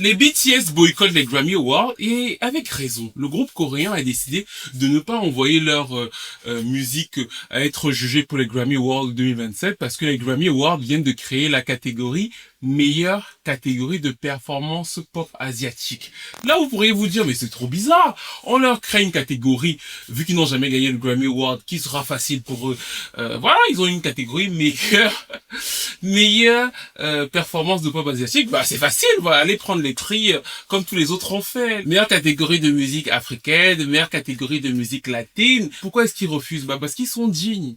Les BTS boycottent les Grammy Awards et avec raison. Le groupe coréen a décidé de ne pas envoyer leur musique à être jugée pour les Grammy Awards 2027 parce que les Grammy Awards viennent de créer la catégorie meilleure catégorie de performance pop asiatique. Là, vous pourriez vous dire, mais c'est trop bizarre. On leur crée une catégorie, vu qu'ils n'ont jamais gagné le Grammy Award, qui sera facile pour eux. Voilà, ils ont une catégorie meilleure performance de pop asiatique. Bah, c'est facile, voilà, aller prendre les prix comme tous les autres ont fait. Meilleure catégorie de musique africaine, meilleure catégorie de musique latine. Pourquoi est-ce qu'ils refusent? Bah, parce qu'ils sont dignes.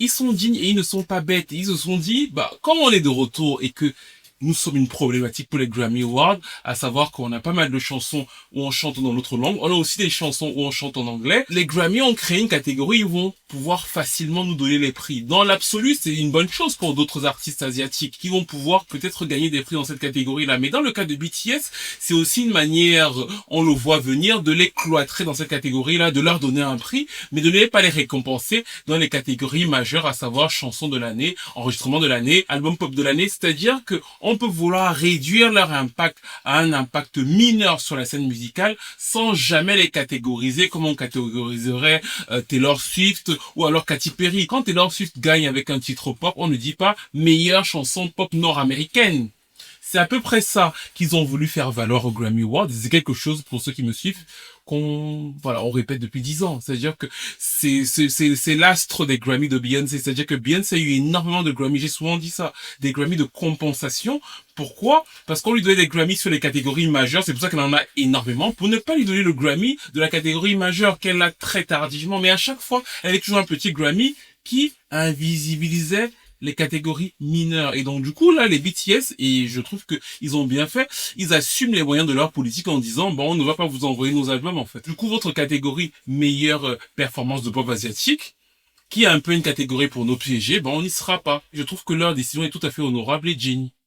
Ils sont dignes et ils ne sont pas bêtes. Ils se sont dit, bah, comme on est de retour et que nous sommes une problématique pour les Grammy Awards, à savoir qu'on a pas mal de chansons où on chante dans l'autre langue. On a aussi des chansons où on chante en anglais. Les Grammy ont créé une catégorie où ils vont pouvoir facilement nous donner les prix. Dans l'absolu, c'est une bonne chose pour d'autres artistes asiatiques qui vont pouvoir peut-être gagner des prix dans cette catégorie-là. Mais dans le cas de BTS, c'est aussi une manière, on le voit venir, de les cloîtrer dans cette catégorie-là, de leur donner un prix, mais de ne pas les récompenser dans les catégories majeures, à savoir chanson de l'année, enregistrement de l'année, album pop de l'année. C'est-à-dire que on peut vouloir réduire leur impact à un impact mineur sur la scène musicale sans jamais les catégoriser comme on catégoriserait Taylor Swift ou alors Katy Perry. Quand Taylor Swift gagne avec un titre pop, on ne dit pas meilleure chanson pop nord-américaine. C'est à peu près ça qu'ils ont voulu faire valoir au Grammy Awards. C'est quelque chose, pour ceux qui me suivent, on répète depuis 10 ans. C'est-à-dire que c'est l'astre des Grammy de Beyoncé. C'est-à-dire que Beyoncé a eu énormément de Grammy. J'ai souvent dit ça. Des Grammy de compensation. Pourquoi? Parce qu'on lui donnait des Grammy sur les catégories majeures. C'est pour ça qu'elle en a énormément. Pour ne pas lui donner le Grammy de la catégorie majeure qu'elle a très tardivement. Mais à chaque fois, elle est toujours un petit Grammy qui invisibilisait les catégories mineures. Et donc, du coup, là, les BTS, et je trouve que ils ont bien fait, ils assument les moyens de leur politique en disant, bon, on ne va pas vous envoyer nos albums, en fait. Du coup, votre catégorie meilleure performance de pop asiatique, qui a un peu une catégorie pour nos piégés, bon, on n'y sera pas. Je trouve que leur décision est tout à fait honorable et génie.